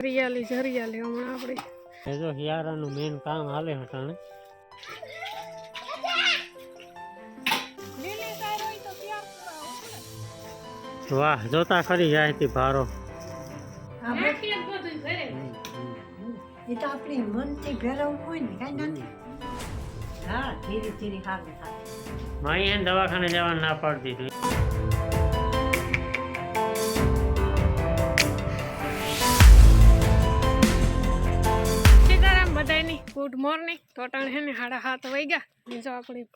હરિયાળી જ હરિયાળી હમણાં આપણે જો હિયારાનું મેન કામ હાલે હટાણે વાહ જોતા ખરી જાય થી ભારો એ તો આપણી મનથી ભેરવવું હોય ને કાંઈ નથી. હા ધીરે ધીરે હાલે હાલે. માઈ એને દવાખાને જવાનું ના પાડી દીધું. Good morning. તો અટાણે હે ને 7:30 વાગ્યા ને જો આપણી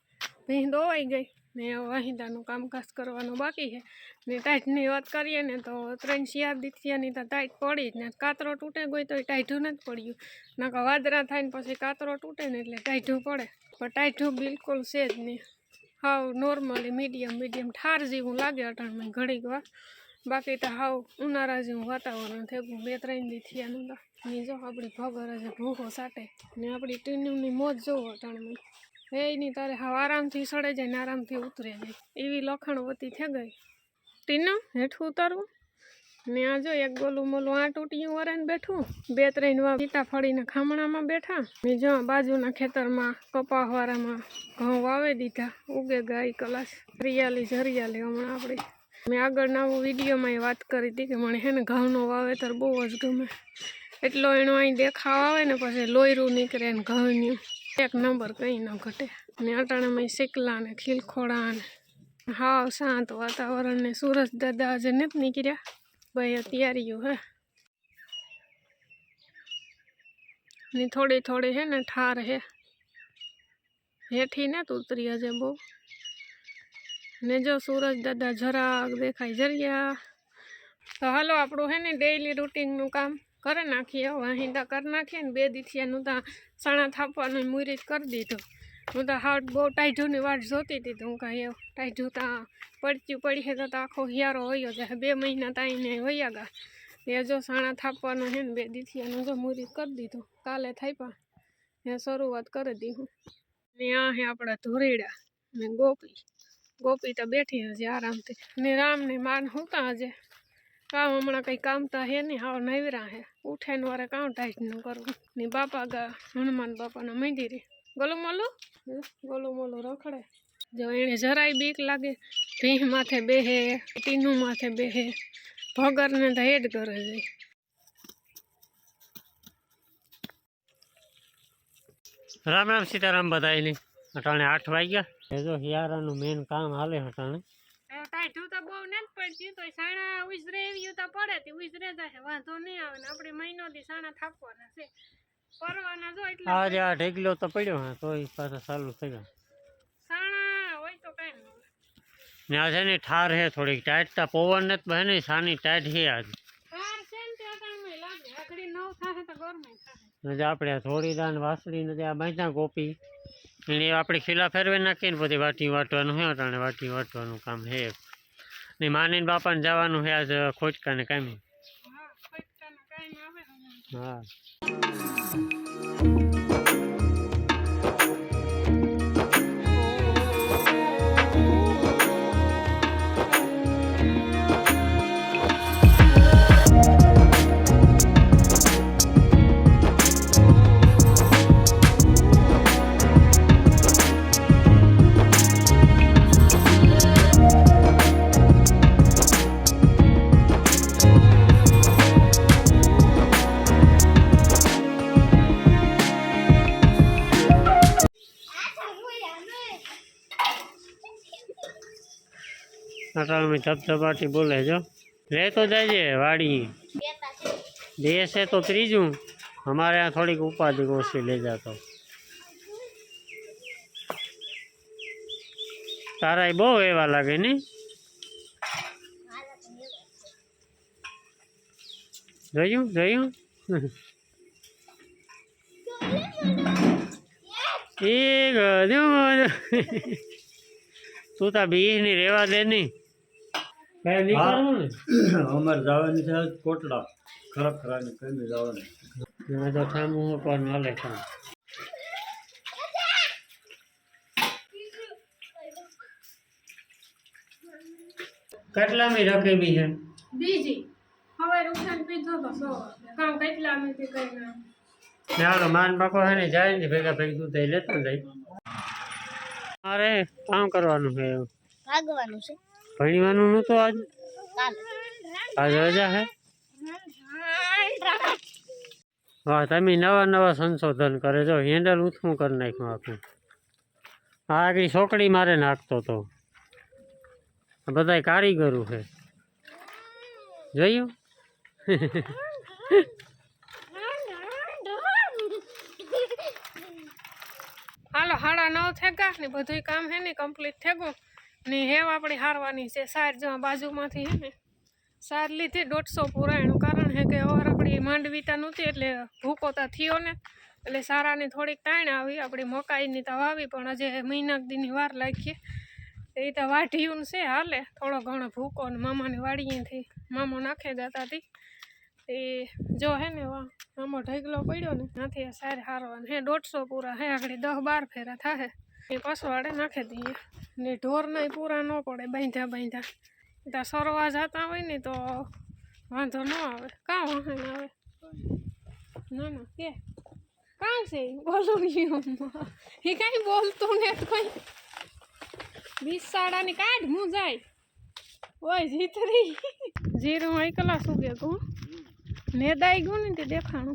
ભીંડ ધોવાઈ ગઈ ને વાહિંદાનું કામકાજ કરવાનું બાકી છે ને ટાઈટની વાત કરીએ ને તો 3 શિયાર દીથિયાની તો ટાઈટ પડી જ ને કાતરો તૂટે ગઈ તો એ ટાઈઠું નથી પડ્યું નાકા વાદરા થાય ને પછી કાતરો તૂટે ને એટલે ટાઈઠું પડે પણ ટાઈઠું બિલકુલ છે જ નહીં. હાવ નોર્મલી મીડિયમ ઠાર જેવું લાગે અટાણમાં ઘડીક વાર. બાકી તો હાવ ઉનાળા જેવું વાતાવરણ થઈ ગયું 2-3 દી થયાનું તો ને જો આપણી ભગર છે ભૂખો સાટે ને આપણી ટીનુની મોજ જોવો અટાણમાં એની તારે હાવ આરામથી સડે જાય ને આરામથી ઉતરે જાય એવી લખણવતી થઈ ગઈ. ટીનું હેઠું ઉતરવું ને આ જો એક ગોલું મોલું આ તૂટિયું વરાને બેઠું 2-3 વાર પીતા ફળીને ખામણામાં બેઠા ને જો બાજુના ખેતરમાં કપાસવાળામાં ઘઉં વાવી દીધા ઉગે ગાય કલાસ હરિયાળી જ હરિયાળી હમણાં આપણે મેં આગળના વિડીયોમાં વાત કરી હતી કે મને હે ને ઘઉંનો વાવેતર બહુ જ ગમે એટલો એનો અહીં દેખાવ આવે ને પછી લોયરું નીકળે ને ઘઉંનું 1 નંબર કંઈ ન ઘટે ને અટાણામાં શીકલા ને ખીલખોડા ને હાવ શાંત વાતાવરણ ને સુરજ દાદા આજે નથી નીકળ્યા ભાઈ તૈયારીઓ હે ને થોડી હે ને ઠાર હે હેઠી નથી ઉતરી હજે બહુ ને જો સૂરજ દાદા જરાક દેખાય જરિયા. તો હાલો આપણું હે ને ડેઈલી રૂટીનનું કામ કરી નાખીએ. વાહિંદા કરી નાખીએ ને 2 દીથિયાનું તો સાણા થાપવાનું મુહૂર્ત કરી દીધું. હું તો હાવ બહુ ટાઈઢુંની વાટ જોતી હતી તો હું કાંઈ એવું ટાઈઢું ત્યાં પડી છે તો આખો હિયારો વયો જાય 2 મહિના તાઈને વયા ગયા એ જો સાણા થાપવાનું છે ને 2 દીથિયાનું જો મુહૂર્ત કરી દીધું કાલે થાપ્યા એ શરૂઆત કરી દીધું ને આ હે આપણા ધોરેડા ને ગોપી તો બેઠી હજી આરામથી ને રામ ને માન હુંતા હજે કામ હમણાં કંઈ કામ તો હે નહીં હાવ નવરા હે ઉઠે ને વારે કામ ટાઈટનું કરવું ને બાપા ગા હનુમાન બાપાના મંદિરે ગોલું મોલું રખડે જો એને જરાય બીક લાગે ભીહ માથે બેહે ટીનું માથે બેહે ભગરને તો હેડ કરે જાય. રામ રામ સીતારામ બધાયની અટાણે 8 વાગ્યા જો હિયારાનું મેન કામ હાલે હટાણે ટાઈઠું તો બહુ નથી પડ્યું તો સાણા ઉજરે એવી તો પડે તે ઉજરે જાય વાંધો નહીં આવે ને આપણે મહિનો દી સાણા થાપવાના છે પરવાના જો એટલે આજે આ ઢેગલો તો પડ્યો હા તોય પાછા ચાલુ થઈ ગયા સાણા હોય તો કઈ નહીં ને આજે ને ઠાર હે થોડીક ટાઈટ તા પવન નથી બહે ને સાની ટાઈટ હે આજ ઠાર છે ને તે અટાણમાં લાગે આખડી 9 થાશે તો ગરમી થાશે ને આપણે થોડી દાન વાસળી ને આ બાંધા ગોપી એને આપણે ખીલા ફેરવી નાખીને પછી વાટી વાટવાનું હે અટાણે વાટી વાટવાનું કામ હે ને માનીને બાપાને જવાનું હે આજ ખોટકા ને કામી હા અટાણે ધબધબાટી બોલે જો લે તો જાય વાડી દેશે તો ત્રીજું અમારે यहाँ થોડીક ઉપાધિ ઓછી લઈ જતો તારા બહુ એવા લાગે ને જોયું એ ગયું તું તા બીજ ની રેવા દે નહીં અમારે જવાની છે કોટડા ખરાબ કઈ જવાની તો ઠામું પણ હાલે કામ કેટલામી રકેબી છે બીજી હવે ઉઠાને પીધો તો સો કામ કેટલા અમે તે કઈ ના ને હાલો માન બાપો હે ને જાય ને ભેગા ભેગી દૂધ એ લેતો જાય. મારે કામ કરવાનું છે, ભાગવાનું છે ભણવાનું નતું આજ, કાલે આજ રજા હે. વાહ, તમે નવા નવા સંશોધન કરે જો, હેન્ડલ ઊંચું કરી નાખ્યું આખું. આ આગળ છોકરી મારે નાખતો હતો, બધા કારીગરો છે જોયું. હાલો 9:30 થેગા ને બધું કામ હે ને કમ્પ્લીટ થેગું ને હેવ આપણી હારવાની છે. સાર જો બાજુમાંથી હે ને સાર લીધી 150 પૂરા. એનું કારણ હે કે ઓર આપણી માંડવીતા નહોતી એટલે ભૂકોતા થયો ને એટલે સારાની થોડીક તાણ આવી. આપણી મકાઈની તો વાવી પણ હજે મહિના દીની વાર લાગી. એ તો વાઢીયું છે હાલે, થોડો ઘણો ભૂકો ને મામાની વાડીએથી મામો નાખે જતા હતી. એ જો હે ને વાહ મામો ઢગલો પડ્યો ને ત્યાંથી સાર હારવાનું હે. 150 પૂરા હે, આગળ 10-12 ફેરા થાય એ પસવાડે નાખી દઈએ ને ઢોરના પૂરા ન પડે બાંધ્યા ત્યાં સરવા જતા હોય ને તો વાંધો ન આવે. કાં વાહન આવે ના ના કે કાં છે બોલું નહીં એ કાંઈ બોલતું ને કોઈ બિસાડાની કાઢ હું જાય ઓય જીતરી જીરું એકલા શું કે તું નેદાઈ ગયું ને તે દેખાણું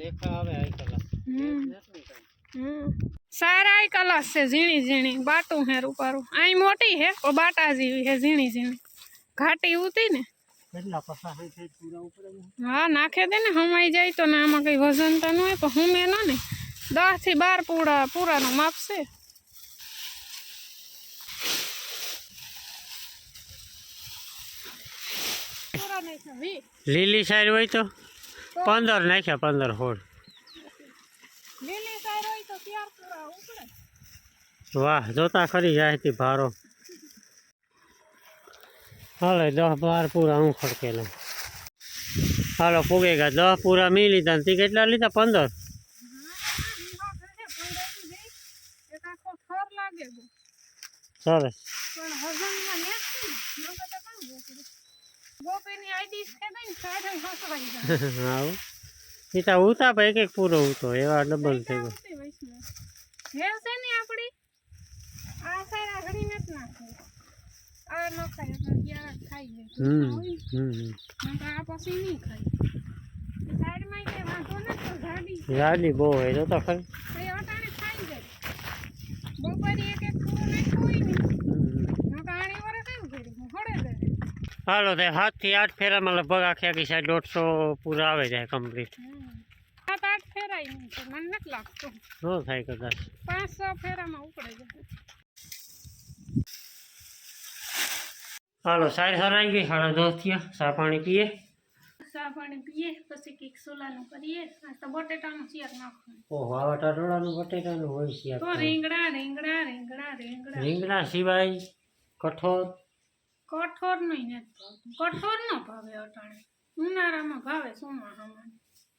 સારા આઈ કલાસ છે ઝીણી ઝીણી બાટું હે રૂપારું. અહીં મોટી હે ઓ બાટા જેવી હે ઝીણી ઝીણી ઘાટી ઉતી ને હા નાખે દે ને હમાઈ જાય તો ને આમાં કઈ વજન તો ન હોય પણ હું મેં ને 10 થી 12 પૂરાનો માપ છે. લીલી સાઈડ હોય તો 15 નાખ્યા, 15 હોળ. લીલી સાઈડ હોય તો 4 પૂરા ઉપડે. વાહ, જોતા ખરી જાય થી ભારો. હાલો 10-12 પૂરા હું ખડકેલો. હાલો પૂગેગા 10 પૂરા મી લીધા ને તે કેટલા લીધા? 15. સરસ. હા એ તો ઉતા ભાઈ એક પૂરો ઉતો એવા ડબલ થઈ ગયો. જાડી બહુ હોય તો ખરી. હાલો તે 7 થી 8 ફેરામાં લગભગ આખી સાઈડ 150 પૂરા આવે જાય કમ્પ્લીટ. 7-8 ફેરાય નહીં તો મને નથી લાગતું ન થાય કદાચ 500 ફેરામાં ઉપડે જાય. હાલો સાઈડ હરાઈ ગઈ, 10:30 થયા. ચા પાણી પીએ, ચા પાણી પીએ પછી કંઈક સોલાનું કરીએ. આ તો બટેટાનું શિયાર નાખવાનું. ઓહો આવા ટાટોળાનું બટેટાનું હોય છે તો રીંગણા રીંગણા સિવાય કઠોળ કઠોર નહીં નથી ભાવતું. કઠોર ન ભાવે અટાણે, ઉનાળામાં ભાવે ચોમાસામાં.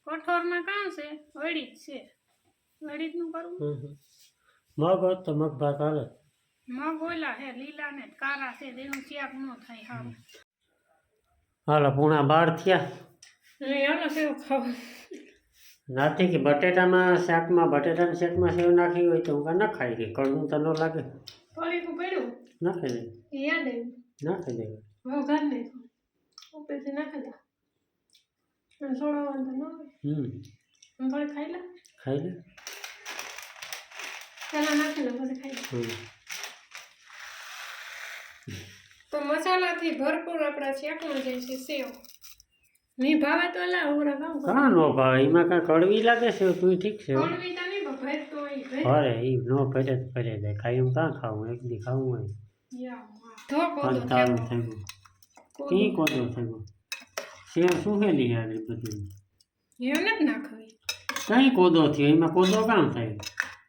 કઠોરમાં કામ છે વળી જ છે, વળી જ નું કરવું. મગ હોત તો મગ ભાત હાલે. મગ ઓલા હે લીલા ને કારા છે એનું શાક ન થાય સારું. હાલો 11:30 થયા. હાલો સેવ ખાવા નાથી કે બટેટામાં શાકમાં બટેટાના શાકમાં સેવ નાખી હોય તો હું ન ખાઈ ગઈ. કડવું તો ન લાગે. પડીકું પડ્યું નાખી દે, યાદ આવ્યું નાખી દે. વઘાર નહીં ઉપરથી નાખી દે અને સોડાવાનું તો ન હોય. થોડી ખાઈ લે, ખાઈ લે. પહેલાં નાખી લે પછી ખાઈ લે. તો મસાલાથી ભરપૂર આપણા શાકમાં જાય છે સેવ. નહીં ભાવે તો લા ઓરા ખાવ કાં નો ભાવે? એમાં કાંઈ કડવી લાગે છે? તું ઠીક છે. કણવી તો નહીં ભાવે તો અહીં અરે એ નો ફેરે જ ફેરે જાય. ખાઈ હું કાં ખાવું? એક દી ખાવું હોય ધોકો તારું થઈ ગયું. કી કોદો થઈ ગયો. સેવ શું હેલી યાર એ બધું એને જ નાખવી. કઈ કોદો થયો? એમાં કોદો કામ થાય?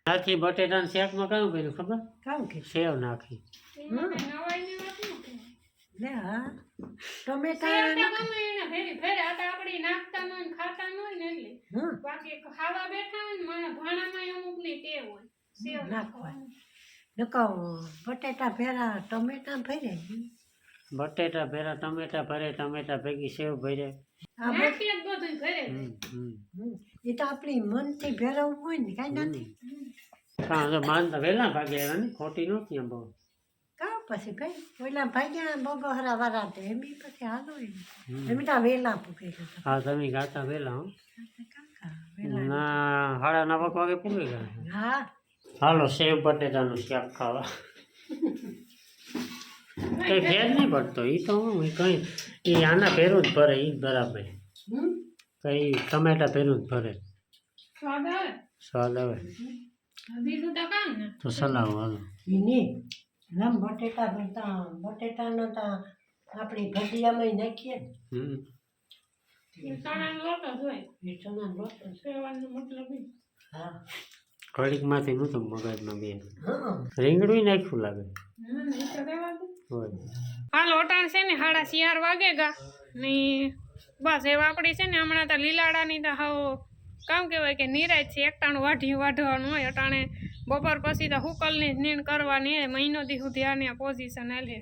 નાખી બટેટાના શાકમાં કામ કર્યું ખબર? કામ કે સેવ નાખી. એમાં કઈ નવાઈની વાત નથી. લે હા ટમેટા સેવ તો ગમે એને ફેરી ફેરે આ તો આપણે નાખતા ન હોય ને ખાતા ન હોય ને એટલે. હા બાકી ખાવા બેઠા હોય ને મારા ભાણામાં અમુકની ટેવ હોય સેવ નાખવાની. નકો બટેટા ભેરા ટમેટા ભરે બટેટા ભેરા ટમેટા ભરે, ટમેટા ભેગી સેવ ભરે, આ બધ- નાખીએ જ બધું ઘરે જ. હમ. એ તો આપણી મનથી ભેરવવું હોય ને કાંઈ નથી કાં તો માનતા વહેલા ભાગે આવ્યા ને ખોટી નહોતી આમ બહુ કાં પછી કઈ ઓલા ભાગ્યા બબહરા વાળા તો એમ પછી હાલો હમ. એમ તો વેલા પૂકે હા તમે ગાતા વહેલા હો વેલા ના 9:30 વાગે પૂરી ગયા હા હાલો સેવ બટેટાનું શાક ખાવા કઈ ફેર નહીં પડતો એ તો હું કઈ એ આના ભેરું જ ભરે એ જ બરાબર હમ કઈ ટમેટા ભેરું જ ભરે સ્વાદ આવે સ્વાદ આવે બીજું તો કામ ને તો સલાવો હાલો એની લમ બટેટા ભરતા બટેટાનો તો આપણી ભજીયામાં નાખીએ ને હમ એ ચણાનો લોટ જ હોય એ ચણાનો લોટ જ. સેવાનો મતલબ ઈ. હા ઘડીકમાંથી નહોતું મગજમાં બે હા રીંગણું નાખ્યું લાગે ઈ તો રહેવા દે. હોય હાલ ઓટાણ છે ને 4:30 વાગે ગા ને બસ એવા આપણી છે ને હમણાં તો લીલાડાની તો હાવ કામ કહેવાય કે નિરાજ છે એકટાણું વાઢવાનું હોય અટાણે બપોર પછી તો હુકલની જ નીણ કરવાની હે મહિનો દી સુધી આની પોઝિશન હાલે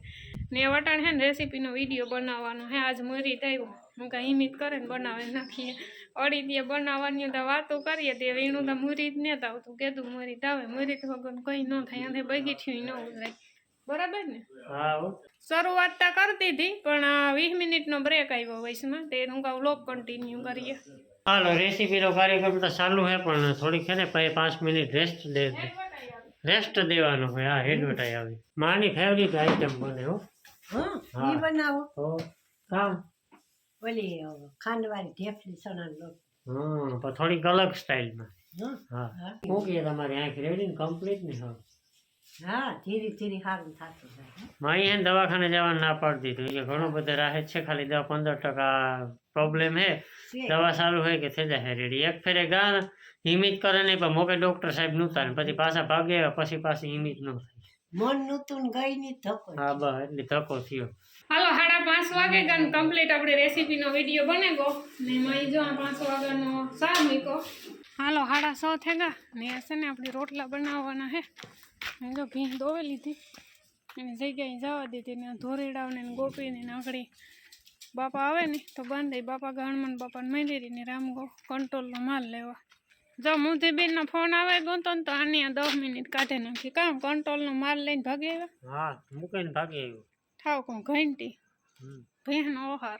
ને વટાણ છે ને રેસીપીનો વિડીયો બનાવવાનો હે આજ મરી આવ્યો હું કાંઈ હિમિત કરે ને બનાવી નાખીએ અડી દે બનાવવાની તો વાતો કરીએ તે વીણું તો મુરી જ નહોતું આવતું કીધું મુરી આવે મુરી વગર કંઈ ન થાય અને બગીઠ્યું ન ઉતરાય બરાબર ને હા હો. શરૂઆત તો કરતી હતી પણ આ 20 મિનિટનો બ્રેક આવ્યો વયસમાં તે હું કહું લોક કન્ટિન્યુ કરીએ હાલો રેસીપીનો કાર્યક્રમ તો ચાલુ છે પણ થોડીક છે ને 5 મિનિટ રેસ્ટ દેવાનો હોય હા હેડવટાઈ આવી માની ફેવરિટ આઈટમ બને હો હા હા. એ બનાવો તો કામ ઓલી ખાંડવાળી ઢેફલી ચણાનો લોટ હા પણ થોડીક અલગ સ્ટાઇલમાં હા હા હા. શું કહે તમારી આંખ રેડી ને કમ્પ્લીટ ને હા હા ધીરે ધીરે સારું થતું જાય મારી એને દવાખાને જવાનું ના પાડી દીધું કે ઘણું બધું રાહત છે ખાલી 10-15% પ્રોબ્લેમ હે છે. દવા સારું હોય કે થઈ જાય રેડી એક ફેરે ગાન હિમિત કરે નહીં પણ મોકે ડૉક્ટર સાહેબ નહોતા ને પછી પાછા ભાગે પછી પાછી હિમિત ન થાય મન નતું ને ગઈ ની ધક્કો હા બસ એટલે ધક્કો થયો હાલો 5:30 વાગે ગન કમ્પ્લીટ આપણે રેસીપીનો વિડીયો બને ગયો ને એમાં જો 5 વાગ્યાનો સા મૂક્યો હાલો 6:30 થઈ ગયા ને આ છે ને આપણે રોટલા બનાવવાના હે મેં જો ભીંસ દોવે લીધી એની જગ્યાએ જવા દીધી ને ધોરેડાવને ને ગોપીને ને આગળ બાપા આવે ને તો બાંધે બાપા હનુમાન બાપાને મેલેરી ને રામગો કંટ્રોલનો માલ લેવા જો મુધીબેનનો ફોન આવે ગયો તો ને તો આની આ 10 મિનિટ કાઢે નાખી કામ કંટ્રોલનો માલ લઈને ભાગે આવ્યા હા મૂકીને ભાગી આવ્યો થાવ કોણ ઘંટી હમ. ભેહનો ઓહાર